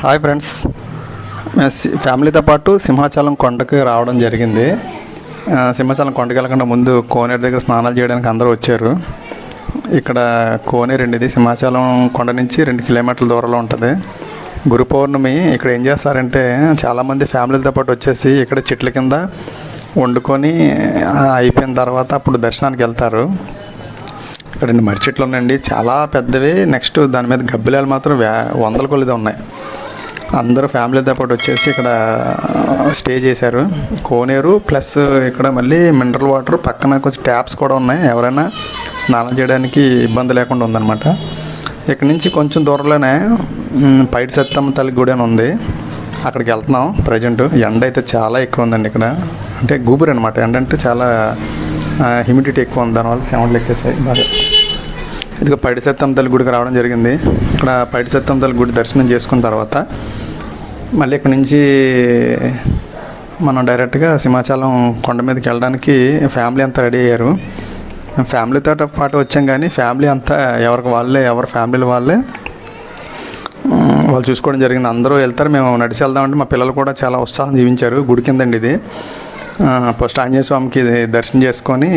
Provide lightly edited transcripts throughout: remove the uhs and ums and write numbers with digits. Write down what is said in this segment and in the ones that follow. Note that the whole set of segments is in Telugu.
హాయ్ ఫ్రెండ్స్, మేము ఫ్యామిలీతో పాటు సింహాచలం కొండకి రావడం జరిగింది. సింహాచలం కొండకి వెళ్ళకుండా ముందు కోనేరు దగ్గర స్నానాలు చేయడానికి అందరూ వచ్చారు. ఇక్కడ కోనేరు అండి, ఇది సింహాచలం కొండ నుంచి 2 కిలోమీటర్ల దూరంలో ఉంటుంది. గురు పౌర్ణమి ఇక్కడ ఏం చేస్తారంటే చాలామంది ఫ్యామిలీలతో పాటు వచ్చేసి ఇక్కడ చెట్ల కింద వండుకొని అయిపోయిన తర్వాత అప్పుడు దర్శనానికి వెళ్తారు. ఇక్కడ 2 మర్రి చెట్లు ఉన్నాయండి, చాలా పెద్దవి. నెక్స్ట్ దాని మీద గబ్బిలాలు మాత్రం వందల కొలది ఉన్నాయి. అందరూ ఫ్యామిలీతో పాటు వచ్చేసి ఇక్కడ స్టే చేశారు. కోనేరు ప్లస్ ఇక్కడ మళ్ళీ మినరల్ వాటర్, పక్కన కొంచెం ట్యాప్స్ కూడా ఉన్నాయి. ఎవరైనా స్నానం చేయడానికి ఇబ్బంది లేకుండా ఉందన్నమాట. ఇక్కడ నుంచి కొంచెం దూరంలోనే పైడి సత్తమ్మ తల్లి గుడి అని ఉంది, అక్కడికి వెళ్తున్నాం. ప్రజెంట్ ఎండ అయితే చాలా ఎక్కువ ఉందండి ఇక్కడ, అంటే గూబురు అనమాట. ఎండ అంటే చాలా హ్యూమిడిటీ ఎక్కువ ఉంది, దానివల్ల చెమటలు ఎక్కేస్తాయి బాగా. ఇదిగో పైడి సత్తమ్మ తల్లి గుడికి రావడం జరిగింది. ఇక్కడ పైడి సత్తమ్మ తల్లి గుడి దర్శనం చేసుకున్న తర్వాత మళ్ళీ ఇక్కడ నుంచి మనం డైరెక్ట్గా సింహాచలం కొండ మీదకి వెళ్ళడానికి ఫ్యామిలీ అంతా రెడీ అయ్యారు. ఫ్యామిలీతో పాటు వచ్చాం, కానీ ఫ్యామిలీ అంతా ఎవరికి వాళ్ళే, ఎవరి ఫ్యామిలీలు వాళ్ళే వాళ్ళు చూసుకోవడం జరిగింది. అందరూ వెళ్తారు, మేము నడిచి వెళ్దామంటే మా పిల్లలు కూడా చాలా ఉత్సాహం జీవించారు. గుడి కిందండి ఇది. ఫస్ట్ ఆంజనేయ స్వామికి దర్శనం చేసుకొని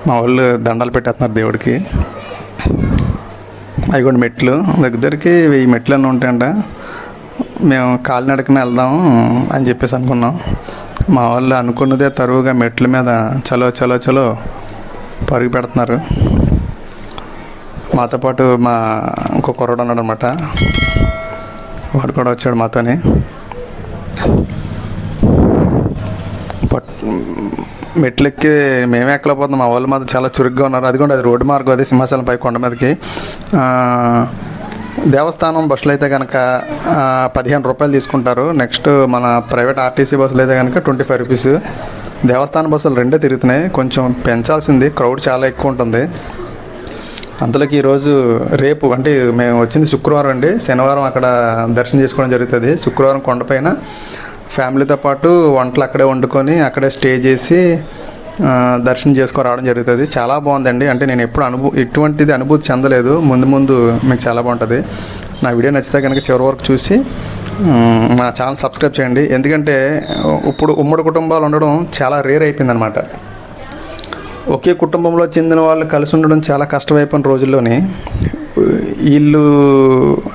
మా వాళ్ళు దండాలు పెట్టేస్తున్నారు దేవుడికి. అవి కూడా మెట్లు దగ్గరికి 1000 మెట్లు అన్నీ ఉంటాయంట. మేము కాలినడకన వెళ్దాము అని చెప్పేసి అనుకున్నాం. మా వాళ్ళు అనుకున్నదే తరువుగా మెట్ల మీద చలో చలో చలో పరుగు పెడుతున్నారు. మాతో పాటు మా ఇంకో కుర్రాడు ఉన్నాడు అనమాట, వాడు కూడా వచ్చాడు మాతోని. మెట్లెక్కి మేమే ఎక్కలేకపోతున్నాం, మా వాళ్ళు మాత్రం చాలా చురుగ్గా ఉన్నారు. అది కూడా అది రోడ్డు మార్గం, అది సింహాచలం పై కొండ మీదకి. దేవస్థానం బస్సులు అయితే కనుక 15 రూపాయలు తీసుకుంటారు. నెక్స్ట్ మన ప్రైవేట్ ఆర్టీసీ బస్సులు అయితే కనుక 25 రూపీస్. దేవస్థానం బస్సులు 2 తిరుగుతున్నాయి, కొంచెం పెంచాల్సింది, క్రౌడ్ చాలా ఎక్కువ ఉంటుంది. అందులోకి ఈరోజు రేపు అంటే మేము వచ్చింది శుక్రవారం అండి, శనివారం అక్కడ దర్శనం చేసుకోవడం జరుగుతుంది. శుక్రవారం కొండపైన ఫ్యామిలీతో పాటు వంటలు అక్కడే వండుకొని అక్కడే స్టే చేసి దర్శనం చేసుకొని రావడం జరుగుతుంది. చాలా బాగుందండి, అంటే నేను ఎప్పుడు ఇటువంటిది అనుభూతి చెందలేదు. ముందు మీకు చాలా బాగుంటుంది. నా వీడియో నచ్చితే కనుక చివరి వరకు చూసి నా ఛానల్ సబ్స్క్రైబ్ చేయండి. ఎందుకంటే ఇప్పుడు ఉమ్మడి కుటుంబాలు ఉండడం చాలా రేర్ అయిపోయింది అనమాట. ఒకే కుటుంబంలో చెందిన వాళ్ళు కలిసి ఉండడం చాలా కష్టమైపోయిన రోజుల్లోని వీళ్ళు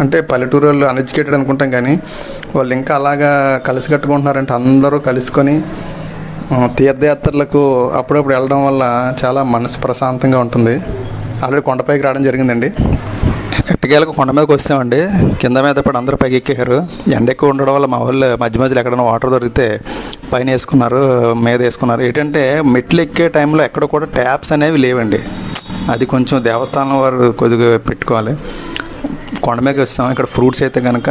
అంటే పల్లెటూరు వాళ్ళు అన్ఎడ్యుకేటెడ్ అనుకుంటాం, కానీ వాళ్ళు ఇంకా అలాగా కలిసి కట్టుకుంటున్నారంటే అందరూ కలుసుకొని తీర్థయాత్రలకు అప్పుడప్పుడు వెళ్ళడం వల్ల చాలా మనసు ప్రశాంతంగా ఉంటుంది. ఆల్రెడీ కొండపైకి రావడం జరిగిందండి. ఎట్టకేలకు కొండ మీదకి వస్తామండి. కింద మీద పడి అందరూ పైకి ఎక్కారు. ఎండ ఎక్కువ ఉండడం వల్ల మా వాళ్ళు మధ్యలో ఎక్కడైనా వాటర్ దొరికితే పైన వేసుకున్నారు, మీద వేసుకున్నారు. ఏంటంటే మెట్లు ఎక్కే టైంలో ఎక్కడ కూడా ట్యాప్స్ అనేవి లేవండి. అది కొంచెం దేవస్థానం వారు కొద్దిగా పెట్టుకోవాలి. కొండ మీదకి వస్తాం. ఇక్కడ ఫ్రూట్స్ అయితే కనుక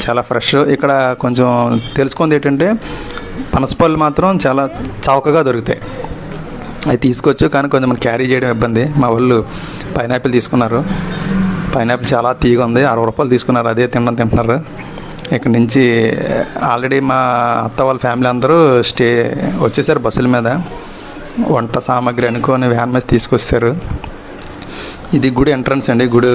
చాలా ఫ్రెష్. ఇక్కడ కొంచెం తెలుసుకుంది ఏంటంటే పనసపళ్ళు మాత్రం చాలా చౌకగా దొరుకుతాయి, అవి తీసుకోవచ్చు. కానీ కొంచెం మనం క్యారీ చేయడం ఇబ్బంది. మా వాళ్ళు పైనాపిల్ తీసుకున్నారు. పైనాపిల్ చాలా తీగ ఉంది, 60 రూపాయలు తీసుకున్నారు. అదే తింటున్నారు. ఇక్కడ నుంచి ఆల్రెడీ మా అత్త వాళ్ళ ఫ్యామిలీ అందరూ స్టే వచ్చేసారు బస్సుల మీద. వంట సామాగ్రి అనుకొని వ్యాన్ మీద తీసుకొచ్చారు. ఇది గుడి ఎంట్రన్స్ అండి. గుడి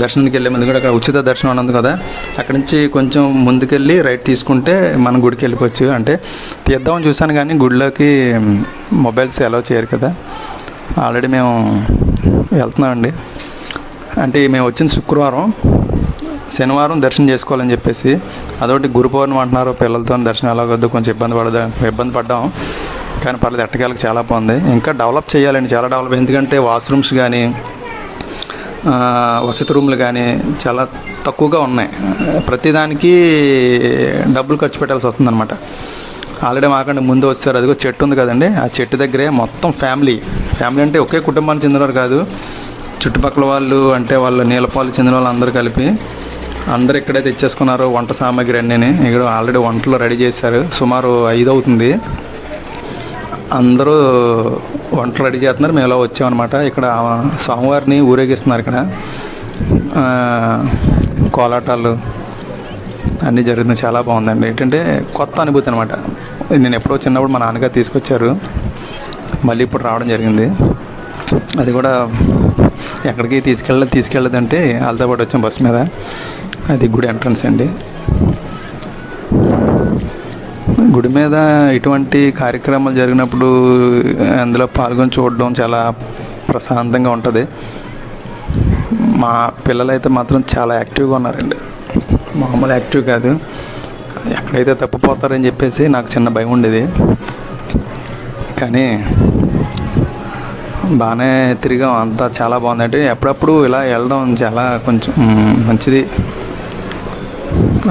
దర్శనానికి వెళ్ళే ముందు కూడా అక్కడ ఉచిత దర్శనం అన్నది కదా, అక్కడ నుంచి కొంచెం ముందుకెళ్ళి రైట్ తీసుకుంటే మనం గుడికి వెళ్ళిపోవచ్చు. అంటే తీద్దామని చూశాను, కానీ గుడిలోకి మొబైల్స్ అలౌ చేయరు కదా. ఆల్రెడీ మేము వెళ్తున్నామండి. అంటే మేము వచ్చింది శుక్రవారం, శనివారం దర్శనం చేసుకోవాలని చెప్పేసి. అదొకటి గురు పౌర్ణమి అంటున్నారు, పిల్లలతో దర్శనం ఎలాగొద్దు, కొంచెం ఇబ్బంది పడ్డాం. కానీ పర్లేదు, ఎట్టకేలకు చాలా బాగుంది. ఇంకా డెవలప్ చేయాలండి, చాలా డెవలప్. ఎందుకంటే వాష్రూమ్స్ కానీ వసతి రూమ్లు కానీ చాలా తక్కువగా ఉన్నాయి. ప్రతిదానికి డబ్బులు ఖర్చు పెట్టాల్సి వస్తుందన్నమాట. ఆల్రెడీ మాకంటే ముందు వచ్చారు. అదిగో చెట్టు ఉంది కదండి, ఆ చెట్టు దగ్గరే మొత్తం ఫ్యామిలీ అంటే ఒకే కుటుంబానికి చెందినవారు కాదు, చుట్టుపక్కల వాళ్ళు, అంటే వాళ్ళు నీలపాలు చెందిన వాళ్ళు అందరూ కలిపి అందరు ఇక్కడే తెచ్చేసుకున్నారు వంట సామాగ్రి అన్నీ. ఇక్కడ ఆల్రెడీ వంటలు రెడీ చేశారు. సుమారు 5 అవుతుంది. అందరూ వంటలు రెడీ చేస్తున్నారు. మేము ఇలా వచ్చామన్నమాట. ఇక్కడ స్వామివారిని ఊరేగిస్తున్నారు. ఇక్కడ కోలాటాలు అన్నీ జరుగుతున్నాయి. చాలా బాగుందండి. ఏంటంటే కొత్త అనుభూతి అనమాట. నేను ఎప్పుడో చిన్నప్పుడు మా నాన్నగారు తీసుకొచ్చారు, మళ్ళీ ఇప్పుడు రావడం జరిగింది. అది కూడా ఎక్కడికి తీసుకెళ్ళదంటే వాళ్ళతో పాటు వచ్చాం బస్సు మీద. అది గుడి ఎంట్రన్స్ అండి. గుడి మీద ఇటువంటి కార్యక్రమాలు జరిగినప్పుడు అందులో పాల్గొని చూడడం చాలా ప్రశాంతంగా ఉంటుంది. మా పిల్లలైతే మాత్రం చాలా యాక్టివ్గా ఉన్నారండి, మామూలు యాక్టివ్ కాదు. ఎక్కడైతే తప్పిపోతారని చెప్పేసి నాకు చిన్న భయం ఉండేది, కానీ బాగానే తిరిగాం. అంతా చాలా బాగుంది. అంటే ఎప్పుడప్పుడు ఇలా వెళ్ళడం చాలా కొంచెం మంచిది.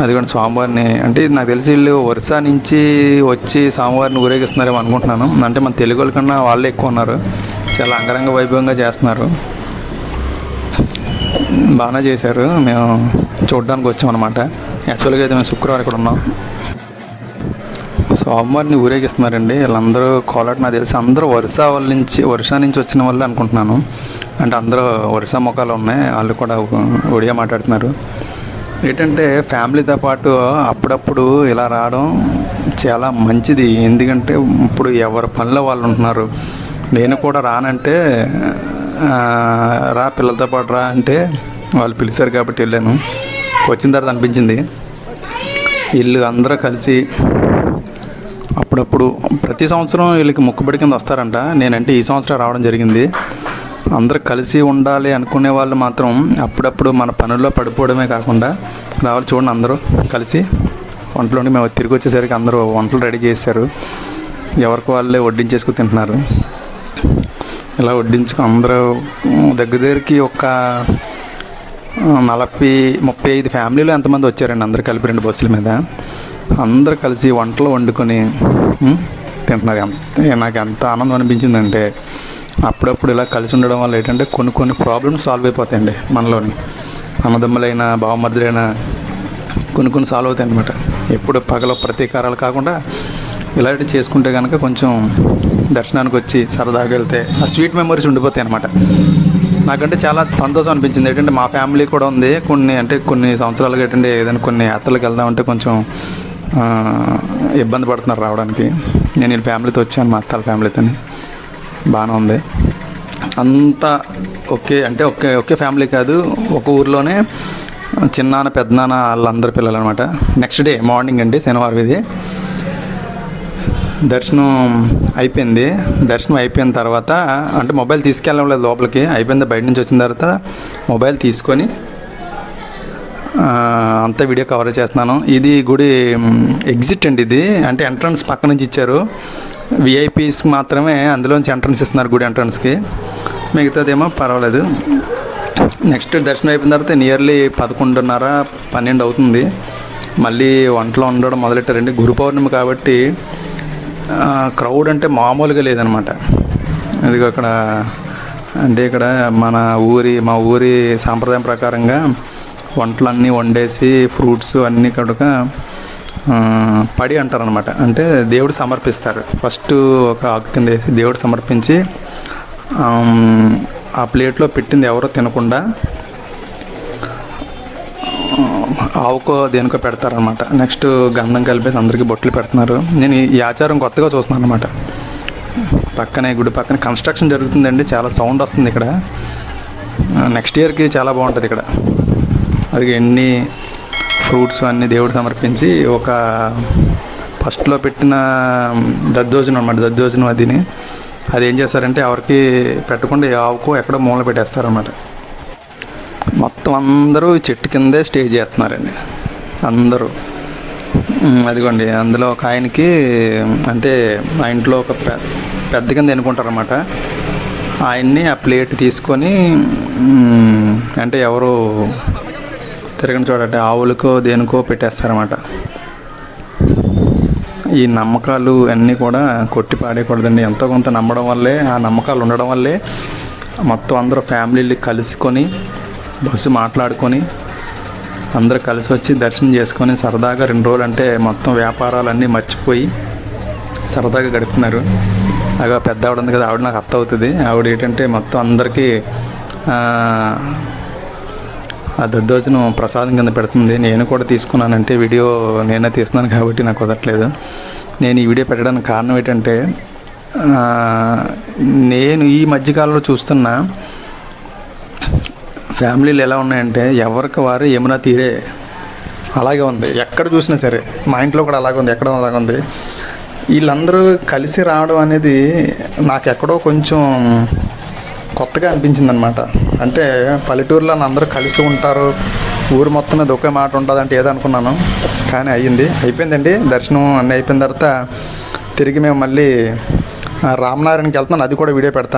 అది కూడా స్వామివారిని, అంటే నాకు తెలిసి వీళ్ళు ఒరిస్సా నుంచి వచ్చి స్వామివారిని ఊరేగిస్తున్నారేమో అనుకుంటున్నాను. అంటే మన తెలుగు వాళ్ళ కన్నా వాళ్ళే ఎక్కువ ఉన్నారు, చాలా అంగరంగ వైభవంగా చేస్తున్నారు. బాగానే చేశారు. మేము చూడడానికి వచ్చామన్నమాట. యాక్చువల్గా అయితే మేము శుక్రవారం ఇక్కడ ఉన్నాం. స్వామివారిని ఊరేగిస్తున్నారండి. వీళ్ళందరూ కోలాట, నాకు తెలిసి అందరూ ఒరిస్సా నుంచి వచ్చిన వాళ్ళు అనుకుంటున్నాను. అంటే అందరూ ఒరిస్సా ముఖాలు ఉన్నాయి, వాళ్ళు కూడా ఒడియా మాట్లాడుతున్నారు. ఏంటంటే ఫ్యామిలీతో పాటు అప్పుడప్పుడు ఇలా రావడం చాలా మంచిది. ఎందుకంటే ఇప్పుడు ఎవరి పనిలో వాళ్ళు ఉంటున్నారు. నేను కూడా రానంటే రా పిల్లలతో పాటు రా అంటే వాళ్ళు పిలిచారు కాబట్టి వెళ్ళాను. వచ్చిన తర్వాత అనిపించింది వీళ్ళు అందరూ కలిసి అప్పుడప్పుడు ప్రతి సంవత్సరం వీళ్ళకి మొక్కుబడి కింద వస్తారంట. నేనంటే ఈ సంవత్సరం రావడం జరిగింది. అందరూ కలిసి ఉండాలి అనుకునే వాళ్ళు మాత్రం అప్పుడప్పుడు మన పనుల్లో పడిపోవడమే కాకుండా రావాలి. చూడండి, అందరూ కలిసి వంటలోని మేము తిరిగి వచ్చేసరికి అందరూ వంటలు రెడీ చేశారు. ఎవరికి వాళ్ళే వడ్డించేసుకు తింటున్నారు. ఇలా వడ్డించుకు అందరూ దగ్గరికి ఒక 35 ఫ్యామిలీలు ఎంతమంది వచ్చారండి. అందరూ కలిపి 2 బస్సుల మీద అందరూ కలిసి వంటలు వండుకొని తింటున్నారు. నాకు ఎంత ఆనందం అనిపించిందంటే అప్పుడప్పుడు ఇలా కలిసి ఉండడం వల్ల ఏంటంటే కొన్ని ప్రాబ్లమ్స్ సాల్వ్ అయిపోతాయండి. మనలోని అన్నదమ్ములైన బావమరుదులైన కొన్ని సాల్వ్ అవుతాయి అన్నమాట. ఎప్పుడు పగల ప్రతీకారాలు కాకుండా ఇలాంటివి చేసుకుంటే కనుక కొంచెం దర్శనానికి వచ్చి సరదాగా వెళ్తే ఆ స్వీట్ మెమరీస్ ఉండిపోతాయి అన్నమాట. నాకంటే చాలా సంతోషం అనిపించింది. ఏంటంటే మా ఫ్యామిలీ కూడా ఉంది. కొన్ని సంవత్సరాలుగా ఏంటంటే ఏదైనా కొన్ని యాత్రలకు వెళ్దామంటే కొంచెం ఇబ్బంది పడుతున్నారు రావడానికి. నేను వీళ్ళ ఫ్యామిలీతో వచ్చాను, మా అత్తల ఫ్యామిలీతో. బాగానే ఉంది. అంతా ఒకే ఫ్యామిలీ కాదు, ఒక ఊరిలోనే చిన్నాన్న పెద్దనాన్న వాళ్ళందరి పిల్లలు అనమాట. నెక్స్ట్ డే మార్నింగ్ అండి, శనివారం ఇది. దర్శనం అయిపోయిన తర్వాత అంటే మొబైల్ తీసుకెళ్ళడం లేదు లోపలికి. అయిపోయింది, బయట నుంచి వచ్చిన తర్వాత మొబైల్ తీసుకొని అంతా వీడియో కవర్ చేస్తున్నాను. ఇది గుడి ఎగ్జిట్ అండి. ఇది అంటే ఎంట్రన్స్ పక్క నుంచి ఇచ్చారు. విఐపీస్కి మాత్రమే అందులోంచి ఎంట్రన్స్ ఇస్తున్నారు గుడి ఎంట్రన్స్కి. మిగతాదేమో పర్వాలేదు. నెక్స్ట్ దర్శనం అయిపోయిన తర్వాత నియర్లీ 11:30-12 అవుతుంది. మళ్ళీ వంటలో ఉండడం మొదలెట్టారండి. గురు పౌర్ణమి కాబట్టి క్రౌడ్ అంటే మామూలుగా లేదనమాట. అది అక్కడ అంటే ఇక్కడ మా ఊరి సాంప్రదాయం ప్రకారంగా వంటలన్నీ వండేసి ఫ్రూట్స్ అన్నీ కనుక పడి అంటారనమాట. అంటే దేవుడు సమర్పిస్తారు. ఫస్ట్ ఒక ఆకు కింద వేసి దేవుడు సమర్పించి ఆ ప్లేట్లో పెట్టింది ఎవరో తినకుండా ఆవుకో దేనికో పెడతారనమాట. నెక్స్ట్ గంధం కలిపేసి అందరికీ బొట్లు పెడుతున్నారు. నేను ఈ ఆచారం కొత్తగా చూస్తున్నాను అనమాట. గుడి పక్కనే కన్స్ట్రక్షన్ జరుగుతుందండి. చాలా సౌండ్ వస్తుంది ఇక్కడ. నెక్స్ట్ ఇయర్కి చాలా బాగుంటుంది ఇక్కడ. అది ఎన్ని ఫ్రూట్స్ అన్నీ దేవుడు సమర్పించి ఒక ఫస్ట్లో పెట్టిన దద్దోజనం అనమాట. దద్దోజనం అది ఏం చేస్తారంటే ఎవరికి పెట్టకుండా ఆవుకో ఎక్కడో మూల పెట్టేస్తారనమాట. మొత్తం అందరూ చెట్టు కిందే స్టే చేస్తున్నారండి అందరూ. అదిగోండి, అందులో ఒక ఆయనకి అంటే ఆ ఇంట్లో ఒక పెద్ద కింద ఎన్నుకుంటారనమాట. ఆయన్ని ఆ ప్లేట్ తీసుకొని అంటే ఎవరు తిరగని చూడండి ఆవులకో దేనికో పెట్టేస్తారన్నమాట. ఈ నమ్మకాలు అన్నీ కూడా కొట్టి పాడేయకూడదండి. ఎంతో కొంత నమ్మడం వల్లే, ఆ నమ్మకాలు ఉండడం వల్లే మొత్తం అందరూ ఫ్యామిలీలు కలుసుకొని బస్సు మాట్లాడుకొని అందరూ కలిసి వచ్చి దర్శనం చేసుకొని సరదాగా 2 రోజులు అంటే మొత్తం వ్యాపారాలన్నీ మర్చిపోయి సరదాగా గడుపుతున్నారు. అలా పెద్ద ఆవిడ ఉంది కదా, ఆవిడ నాకు అత్త అవుతుంది. ఆవిడ ఏంటంటే మొత్తం అందరికీ ఆ దద్దోజనం ప్రసాదం కింద పెడుతుంది. నేను కూడా తీసుకున్నానంటే వీడియో నేనే తీస్తున్నాను కాబట్టి నాకు కుదరట్లేదు. నేను ఈ వీడియో పెట్టడానికి కారణం ఏంటంటే నేను ఈ మధ్యకాలంలో చూస్తున్న ఫ్యామిలీలు ఎలా ఉన్నాయంటే ఎవరికి వారు యమునా తీరే అలాగే ఉంది. ఎక్కడ చూసినా సరే, మా ఇంట్లో కూడా అలాగే ఉంది, ఎక్కడ అలాగే ఉంది. వీళ్ళందరూ కలిసి రావడం అనేది నాకు ఎక్కడో కొంచెం కొత్తగా అనిపించింది అనమాట. అంటే పల్లెటూరులో అందరూ కలిసి ఉంటారు, ఊరు మొత్తం మీద ఒకే మాట ఉంటుంది అంటే ఏదనుకున్నాను, కానీ అయిపోయిందండి. దర్శనం అన్నీ అయిపోయిన తర్వాత తిరిగి మేము మళ్ళీ రామనారాయణకి వెళ్తున్నాను, అది కూడా వీడియో పెడతాను.